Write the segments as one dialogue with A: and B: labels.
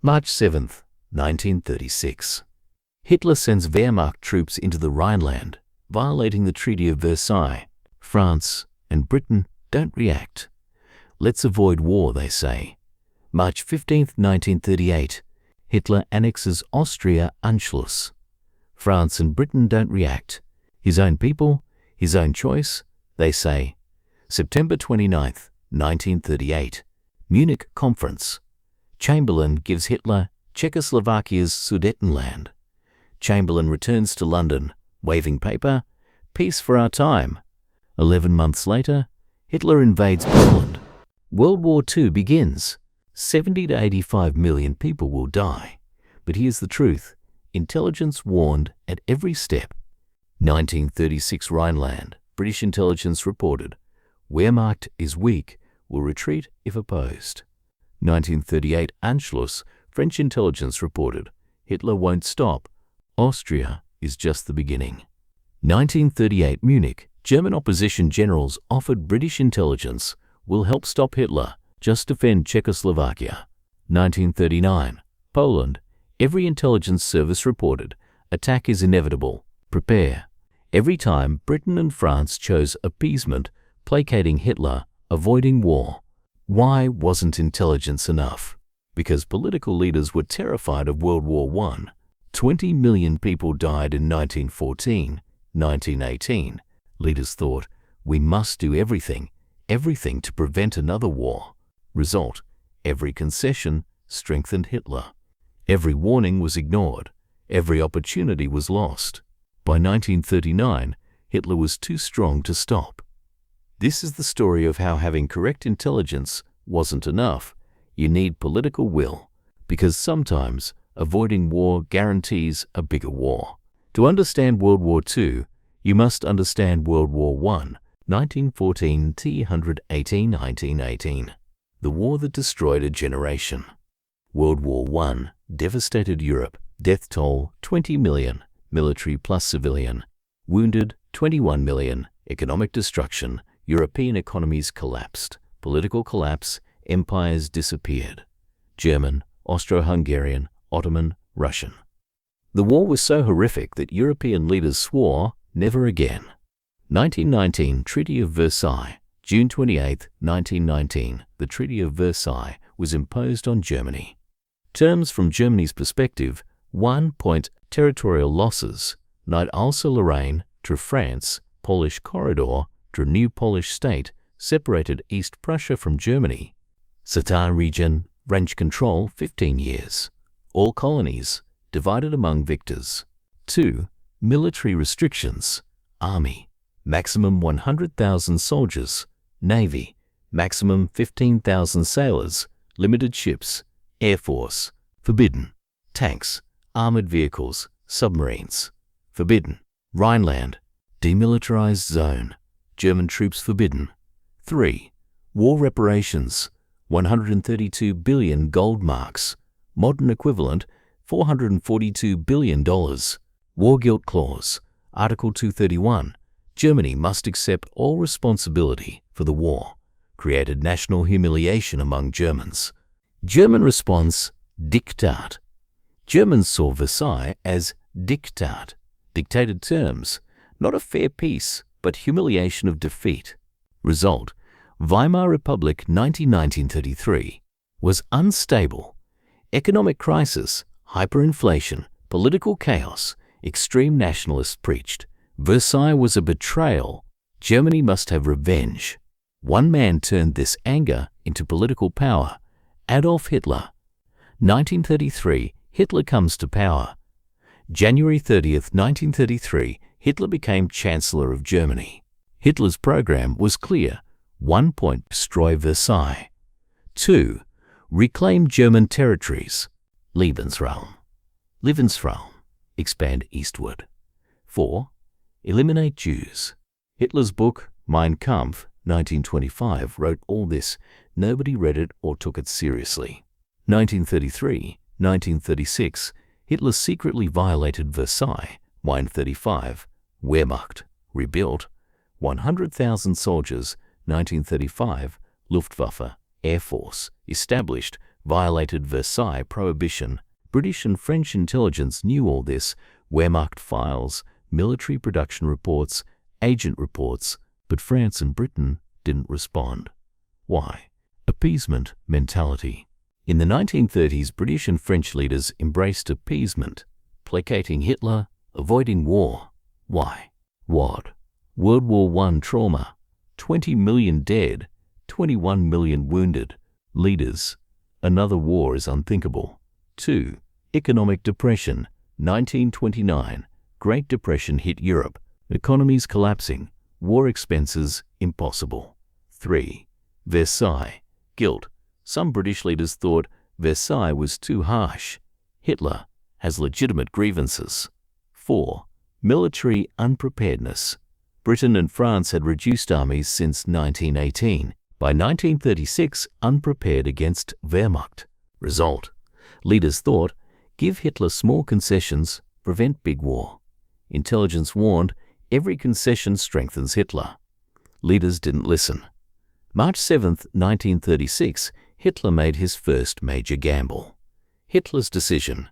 A: March 7th, 1936. Hitler sends Wehrmacht troops into the Rhineland, violating the Treaty of Versailles. France and Britain don't react. Let's avoid war, they say. March 15th, 1938. Hitler annexes Austria, Anschluss. France and Britain don't react. His own people, his own choice, they say. September 29th, 1938. Munich Conference. Chamberlain gives Hitler Czechoslovakia's Sudetenland. Chamberlain returns to London, waving paper, "Peace for our time." 11 months later, Hitler invades Poland. World War II begins. 70 to 85 million people will die. But here's the truth. Intelligence warned at every step. 1936 Rhineland. British intelligence reported. Wehrmacht is weak, will retreat if opposed. 1938 Anschluss. French intelligence reported. Hitler won't stop. Austria is just the beginning. 1938 Munich. German opposition generals offered British intelligence, will help stop Hitler, just defend Czechoslovakia. 1939 Poland. Every intelligence service reported, attack is inevitable, prepare. Every time Britain and France chose appeasement, placating Hitler, avoiding war. Why wasn't intelligence enough? Because political leaders were terrified of World War I. 20 million people died in 1914, 1918. Leaders thought, we must do everything to prevent another war. Result, every concession strengthened Hitler. Every warning was ignored. Every opportunity was lost. By 1939, Hitler was too strong to stop. This is the story of how having correct intelligence wasn't enough. You need political will, because sometimes avoiding war guarantees a bigger war. To understand World War II, you must understand World War I, 1914–1918, the war that destroyed a generation. World War I devastated Europe, death toll 20 million, military plus civilian, wounded 21 million, economic destruction, European economies collapsed, political collapse, empires disappeared. German, Austro-Hungarian, Ottoman, Russian. The war was so horrific that European leaders swore never again. 1919 Treaty of Versailles. June 28, 1919, the Treaty of Versailles was imposed on Germany. Terms from Germany's perspective: 1 point territorial losses, Night Alsace-Lorraine to France, Polish corridor to new Polish state, separated East Prussia from Germany. Satar region, French control 15 years. All colonies, divided among victors. 2. Military restrictions. Army, maximum 100,000 soldiers. Navy, maximum 15,000 sailors. Limited ships. Air Force, forbidden. Tanks, armored vehicles, submarines, forbidden. Rhineland, demilitarized zone. German troops forbidden. 3. War reparations, 132 billion gold marks. Modern equivalent, $442 billion. War guilt clause, Article 231. Germany must accept all responsibility for the war. Created national humiliation among Germans. German response, Diktat. Germans saw Versailles as Diktat, dictated terms, not a fair peace, but humiliation of defeat. Result, Weimar Republic 1933 was unstable. Economic crisis, hyperinflation, political chaos, extreme nationalists preached. Versailles was a betrayal. Germany must have revenge. One man turned this anger into political power: Adolf Hitler. 1933, Hitler comes to power. January 30th, 1933, Hitler became Chancellor of Germany. Hitler's program was clear: 1 point, destroy Versailles. 2. Reclaim German territories. Lebensraum. Expand eastward. 4. Eliminate Jews. Hitler's book, Mein Kampf, 1925, wrote all this. Nobody read it or took it seriously. 1933, 1936, Hitler secretly violated Versailles. 1935, Wehrmacht, rebuilt. 100,000 soldiers. 1935, Luftwaffe, Air Force, established. violated Versailles prohibition. British and French intelligence knew all this, Wehrmacht files, military production reports, agent reports, but France and Britain didn't respond. Why? Appeasement mentality. In the 1930s, British and French leaders embraced appeasement, placating Hitler, avoiding war. Why? What? World War I trauma, 20 million dead, 21 million wounded. Leaders, another war is unthinkable. 2. Economic depression, 1929. Great Depression hit Europe. Economies collapsing. War expenses impossible. 3. Versailles. Guilt. Some British leaders thought Versailles was too harsh. Hitler has legitimate grievances. 4. Military unpreparedness. Britain and France had reduced armies since 1918. By 1936, unprepared against Wehrmacht. Result. Leaders thought, give Hitler small concessions, prevent big war. Intelligence warned, every concession strengthens Hitler. Leaders didn't listen. March 7, 1936, Hitler made his first major gamble. Hitler's decision.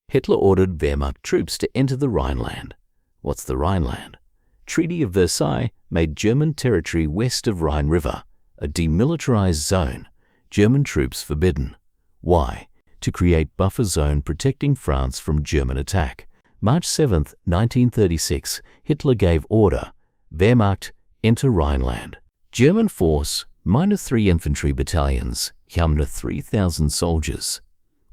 A: Hitler ordered Wehrmacht troops to enter the Rhineland. What's the Rhineland? Treaty of Versailles made German territory west of Rhine River a demilitarized zone, German troops forbidden. Why? To create buffer zone protecting France from German attack. March 7, 1936, Hitler gave order, Wehrmacht, enter Rhineland. German force, -3 infantry battalions, come to 3,000 soldiers.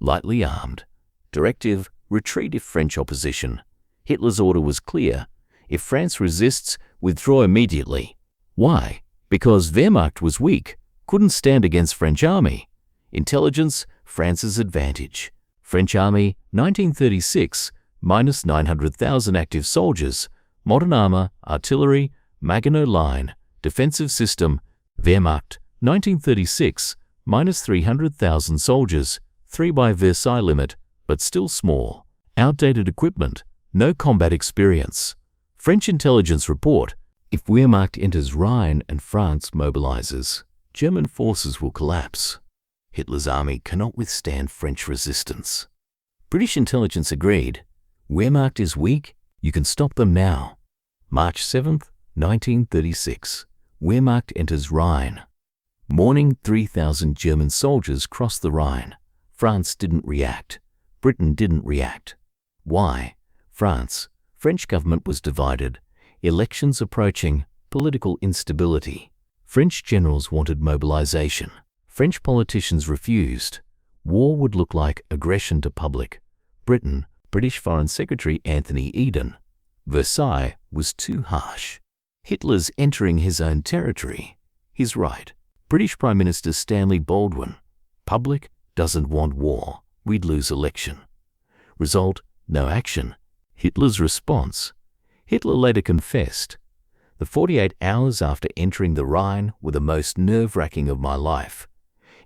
A: Lightly armed. Directive, retreat if French opposition. Hitler's order was clear. If France resists, withdraw immediately. Why? Because Wehrmacht was weak, couldn't stand against French army. Intelligence, France's advantage. French army, 1936, -900,000 active soldiers, modern armor, artillery, Maginot Line, defensive system. Wehrmacht, 1936, -300,000 soldiers, 3 by Versailles limit, but still small. Outdated equipment, no combat experience. French intelligence report, if Wehrmacht enters Rhine and France mobilizes, German forces will collapse. Hitler's army cannot withstand French resistance. British intelligence agreed, Wehrmacht is weak, you can stop them now. March 7, 1936, Wehrmacht enters Rhine. Morning, 3,000 German soldiers cross the Rhine. France didn't react. Britain didn't react. Why? France. French government was divided. Elections approaching, political instability. French generals wanted mobilization. French politicians refused. War would look like aggression to public. Britain, British Foreign Secretary Anthony Eden. Versailles was too harsh. Hitler's entering his own territory. He's right. British Prime Minister Stanley Baldwin. Public doesn't want war. We'd lose election. Result, no action. Hitler's response. Hitler later confessed, the 48 hours after entering the Rhine were the most nerve-wracking of my life.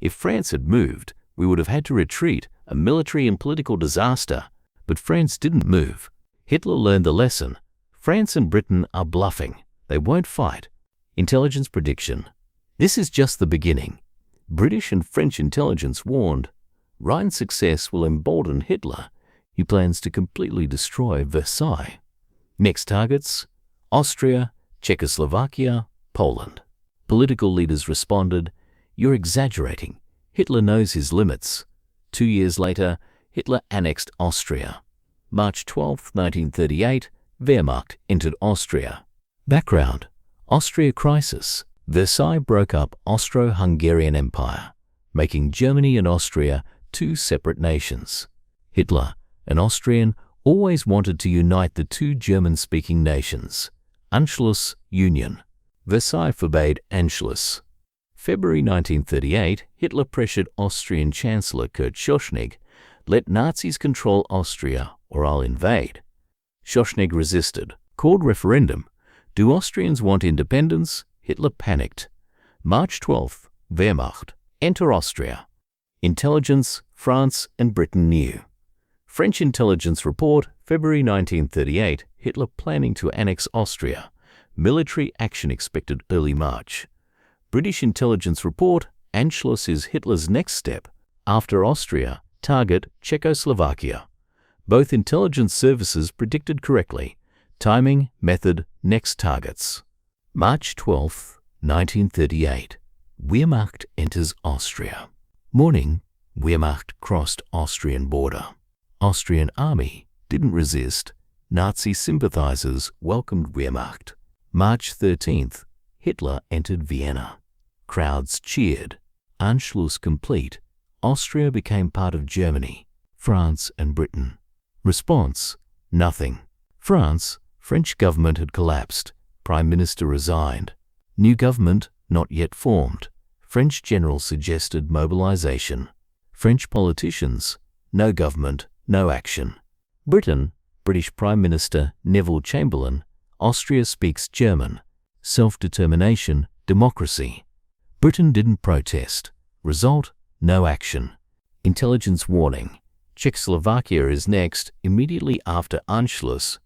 A: If France had moved, we would have had to retreat, a military and political disaster. But France didn't move. Hitler learned the lesson. France and Britain are bluffing. They won't fight. Intelligence prediction. This is just the beginning. British and French intelligence warned, Rhine's success will embolden Hitler. He plans to completely destroy Versailles. Next targets, Austria, Czechoslovakia, Poland. Political leaders responded, you're exaggerating. Hitler knows his limits. 2 years later, Hitler annexed Austria. March 12, 1938, Wehrmacht entered Austria. Background, Austria crisis. Versailles broke up Austro-Hungarian Empire, making Germany and Austria two separate nations. Hitler, an Austrian, always wanted to unite the two German-speaking nations. Anschluss, Union. Versailles forbade Anschluss. February 1938, Hitler pressured Austrian Chancellor Kurt Schuschnigg, let Nazis control Austria or I'll invade. Schuschnigg resisted. Called referendum. Do Austrians want independence? Hitler panicked. March 12, Wehrmacht. Enter Austria. Intelligence, France and Britain knew. French intelligence report, February 1938, Hitler planning to annex Austria. Military action expected early March. British intelligence report, Anschluss is Hitler's next step. After Austria, target Czechoslovakia. Both intelligence services predicted correctly. Timing, method, next targets. March 12, 1938. Wehrmacht enters Austria. Morning, Wehrmacht crossed Austrian border. Austrian army didn't resist. Nazi sympathizers welcomed Wehrmacht. March 13th, Hitler entered Vienna. Crowds cheered. Anschluss complete. Austria became part of Germany, France and Britain. Response: nothing. France, French government had collapsed. Prime Minister resigned. New government not yet formed. French generals suggested mobilization. French politicians: no government, no action. Britain, British Prime Minister Neville Chamberlain: Austria speaks German. Self-determination, democracy. Britain didn't protest. Result: no action. Intelligence warning: Czechoslovakia is next, immediately after Anschluss.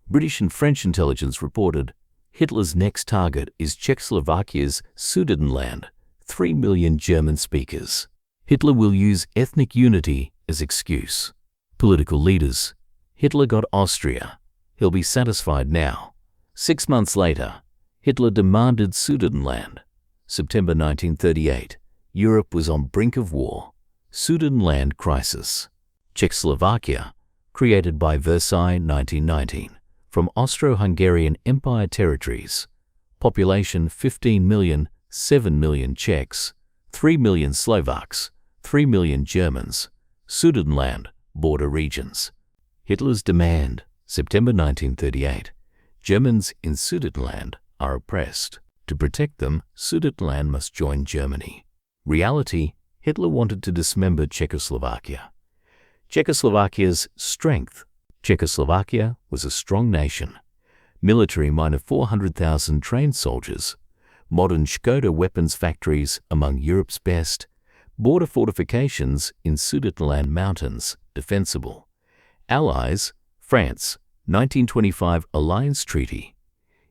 A: British and French intelligence reported Hitler's next target is Czechoslovakia's Sudetenland, 3 million German speakers. Hitler will use ethnic unity as excuse. Political leaders: Hitler got Austria. He'll be satisfied now. 6 months later, Hitler demanded Sudetenland. September 1938. Europe was on brink of war. Sudetenland crisis. Czechoslovakia, created by Versailles 1919, from Austro-Hungarian Empire territories. Population 15 million, 7 million Czechs, 3 million Slovaks, 3 million Germans. Sudetenland, border regions. Hitler's demand, September 1938. Germans in Sudetenland are oppressed. To protect them, Sudetenland must join Germany. Reality: Hitler wanted to dismember Czechoslovakia. Czechoslovakia's strength: Czechoslovakia was a strong nation. Military might have 400,000 trained soldiers. Modern Skoda weapons factories among Europe's best. Border fortifications in Sudetenland mountains, defensible. Allies: France, 1925 Alliance Treaty.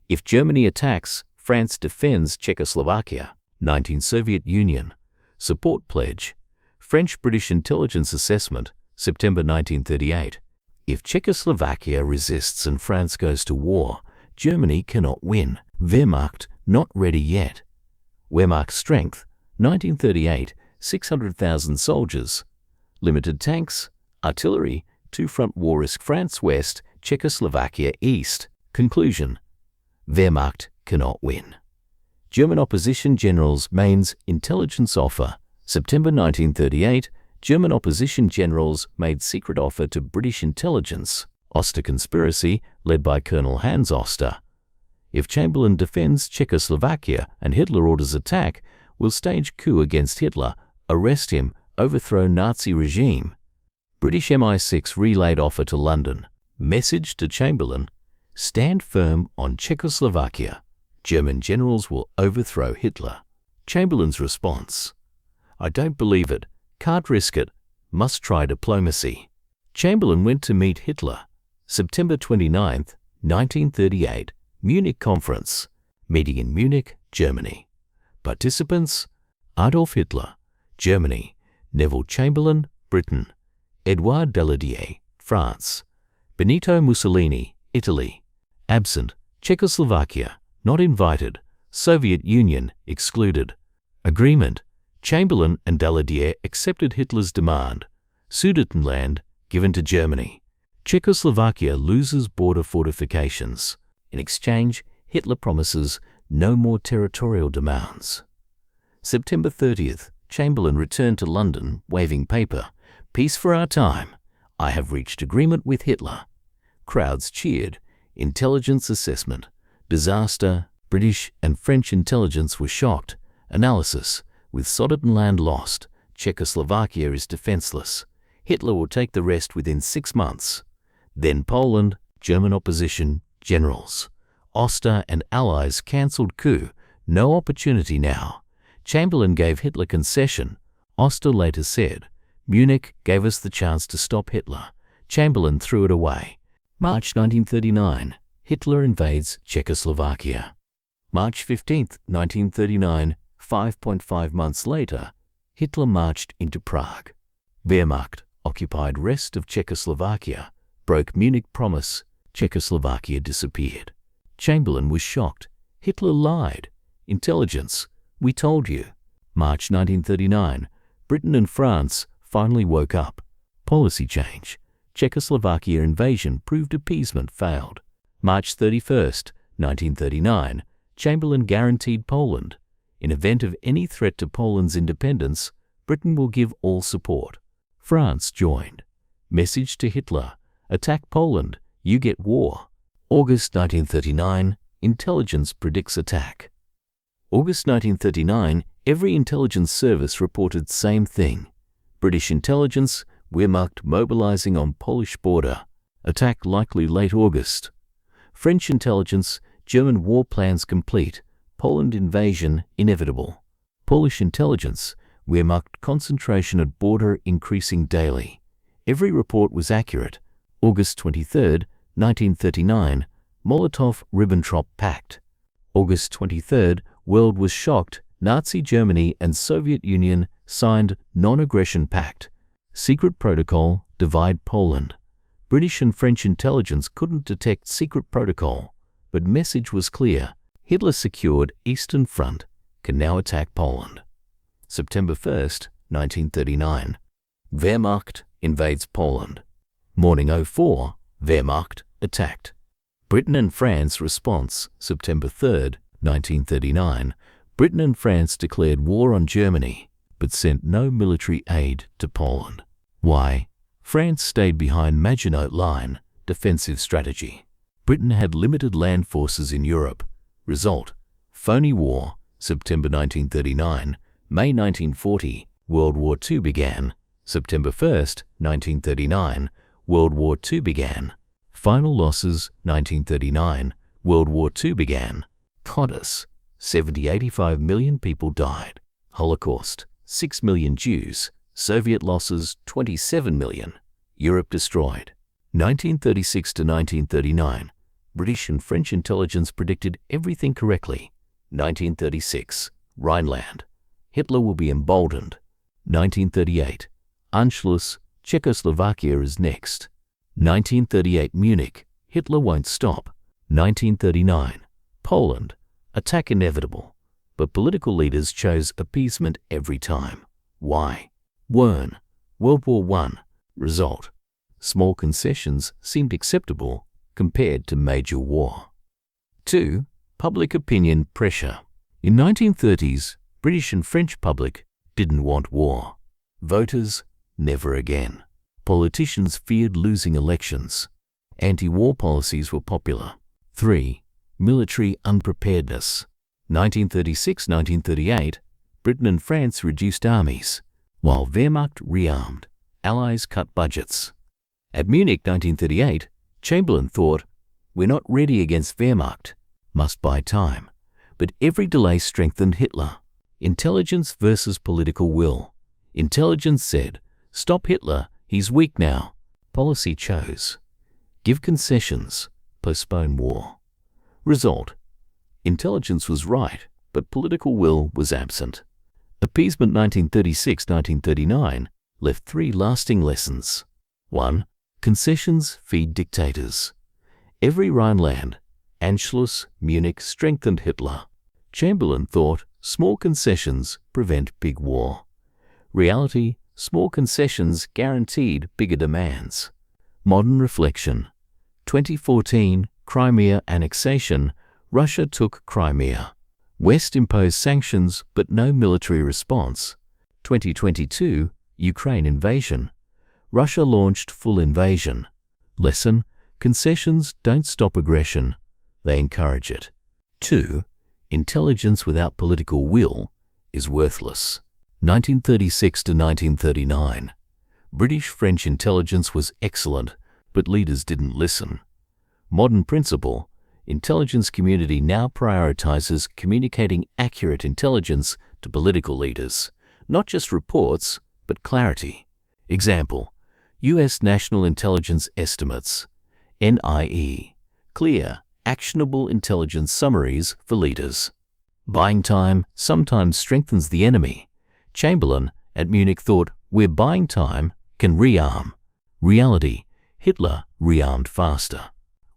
A: If Germany attacks, France defends Czechoslovakia. 19 Soviet Union. Support pledge. French-British intelligence assessment, September 1938. If Czechoslovakia resists and France goes to war, Germany cannot win. Wehrmacht not ready yet. Wehrmacht strength, 1938, 600,000 soldiers. Limited tanks, artillery, two-front war risk: France west, Czechoslovakia east. Conclusion: Wehrmacht cannot win. German opposition generals Mainz intelligence offer. September 1938, German opposition generals made secret offer to British intelligence. Oster conspiracy led by Colonel Hans Oster. If Chamberlain defends Czechoslovakia and Hitler orders attack, we'll stage coup against Hitler, arrest him, overthrow Nazi regime. British MI6 relayed offer to London. Message to Chamberlain: stand firm on Czechoslovakia. German generals will overthrow Hitler. Chamberlain's response: I don't believe it. Can't risk it. Must try diplomacy. Chamberlain went to meet Hitler. September 29, 1938. Munich Conference. Meeting in Munich, Germany. Participants: Adolf Hitler, Germany. Neville Chamberlain, Britain. Edouard Daladier, France. Benito Mussolini, Italy. Absent: Czechoslovakia. Not invited. Soviet Union excluded. Agreement: Chamberlain and Daladier accepted Hitler's demand. Sudetenland given to Germany. Czechoslovakia loses border fortifications. In exchange, Hitler promises no more territorial demands. September 30th, Chamberlain returned to London waving paper. Peace for our time. I have reached agreement with Hitler. Crowds cheered. Intelligence assessment. Disaster. British and French intelligence were shocked. Analysis: with Sudetenland lost, Czechoslovakia is defenseless. Hitler will take the rest within 6 months. Then Poland. German opposition generals. Oster and allies cancelled coup. No opportunity now. Chamberlain gave Hitler concession. Oster later said, Munich gave us the chance to stop Hitler. Chamberlain threw it away. March 1939. Hitler invades Czechoslovakia. March 15, 1939, 5.5 months later, Hitler marched into Prague. Wehrmacht occupied rest of Czechoslovakia, broke Munich promise, Czechoslovakia disappeared. Chamberlain was shocked. Hitler lied. Intelligence, we told you. March 1939, Britain and France finally woke up. Policy change. Czechoslovakia invasion proved appeasement failed. March 31st, 1939, Chamberlain guaranteed Poland. In event of any threat to Poland's independence, Britain will give all support. France joined. Message to Hitler, attack Poland, you get war. August 1939, intelligence predicts attack. August 1939, every intelligence service reported same thing. British intelligence, Wehrmacht mobilizing on Polish border. Attack likely late August. French intelligence, German war plans complete. Poland invasion inevitable. Polish intelligence, Wehrmacht concentration at border increasing daily. Every report was accurate. August 23, 1939, Molotov-Ribbentrop Pact. August 23, world was shocked. Nazi Germany and Soviet Union signed Non-Aggression Pact. Secret protocol, divide Poland. British and French intelligence couldn't detect secret protocol, but message was clear. Hitler secured Eastern Front, can now attack Poland. September 1st, 1939. Wehrmacht invades Poland. Morning 04, Wehrmacht attacked. Britain and France response, September 3rd, 1939. Britain and France declared war on Germany, but sent no military aid to Poland. Why? France stayed behind Maginot Line, defensive strategy. Britain had limited land forces in Europe. Result, phony war, September 1939, May 1940, World War II began. September 1st, 1939, World War II began. Final losses, 1939, World War II began. Codus, 70-85 million people died. Holocaust, 6 million Jews. Soviet losses, 27 million. Europe destroyed. 1936 to 1939. British and French intelligence predicted everything correctly. 1936. Rhineland. Hitler will be emboldened. 1938. Anschluss. Czechoslovakia is next. 1938. Munich. Hitler won't stop. 1939. Poland. Attack inevitable. But political leaders chose appeasement every time. Why? Wern. World War I. Result. Small concessions seemed acceptable compared to major war. 2. Public opinion pressure. In 1930s, British and French public didn't want war. Voters, never again. Politicians feared losing elections. Anti-war policies were popular. 3. Military unpreparedness. 1936-1938, Britain and France reduced armies, while Wehrmacht rearmed. Allies cut budgets. At Munich 1938, Chamberlain thought, we're not ready against Wehrmacht, must buy time. But every delay strengthened Hitler. Intelligence versus political will. Intelligence said, stop Hitler, he's weak now. Policy chose, give concessions, postpone war. Result, intelligence was right, but political will was absent. Appeasement 1936-1939 left 3 lasting lessons. 1. Concessions feed dictators. Every Rhineland, Anschluss, Munich strengthened Hitler. Chamberlain thought small concessions prevent big war. Reality, small concessions guaranteed bigger demands. Modern reflection. 2014 Crimea annexation, Russia took Crimea. West imposed sanctions but no military response. 2022 Ukraine invasion. Russia launched full invasion. Lesson, concessions don't stop aggression, they encourage it. 2. Intelligence without political will is worthless. 1936 to 1939. British-French intelligence was excellent, but leaders didn't listen. Modern principle, intelligence community now prioritizes communicating accurate intelligence to political leaders, not just reports, but clarity. Example, U.S. National Intelligence Estimates, NIE, clear, actionable intelligence summaries for leaders. Buying time sometimes strengthens the enemy. Chamberlain at Munich thought We're buying time, can rearm. Reality, Hitler rearmed faster.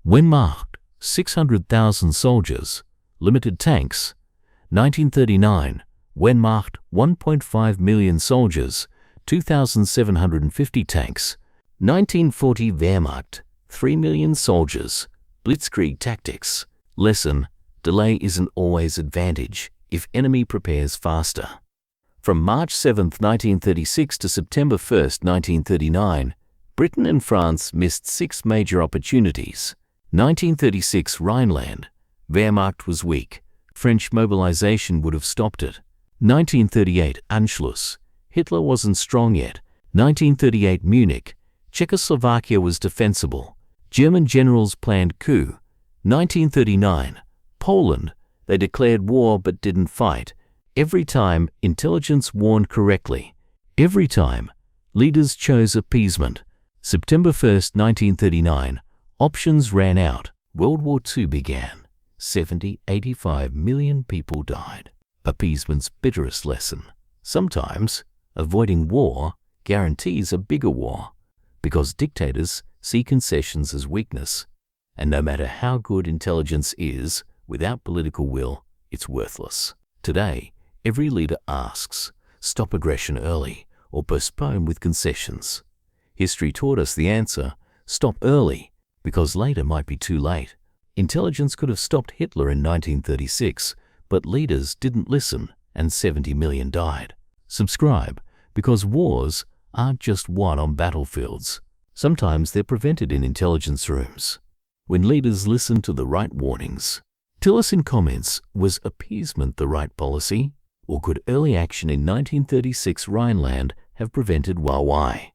A: Wehrmacht, 600,000 soldiers, limited tanks. 1939, Wehrmacht, 1.5 million soldiers, 2,750 tanks. 1940, Wehrmacht, 3 million soldiers, blitzkrieg tactics. Lesson, delay isn't always advantage if enemy prepares faster. From March 7, 1936 to September 1, 1939, Britain and France missed 6 major opportunities. 1936 Rhineland, Wehrmacht was weak. French mobilization would have stopped it. 1938 Anschluss, Hitler wasn't strong yet. 1938 Munich, Czechoslovakia was defensible. German generals planned coup. 1939 Poland, they declared war but didn't fight. Every time, intelligence warned correctly. Every time, leaders chose appeasement. September 1, 1939, options ran out. World War II began. 85 million people died. Appeasement's bitterest lesson. Sometimes, avoiding war guarantees a bigger war, because dictators see concessions as weakness. And no matter how good intelligence is, without political will, it's worthless. Today, every leader asks, stop aggression early or postpone with concessions. History taught us the answer, stop early, because later might be too late. Intelligence could have stopped Hitler in 1936, but leaders didn't listen and 70 million died. Subscribe, because wars aren't just won on battlefields. Sometimes they're prevented in intelligence rooms, when leaders listen to the right warnings. Tell us in comments, was appeasement the right policy? Or could early action in 1936 Rhineland have prevented War? Why?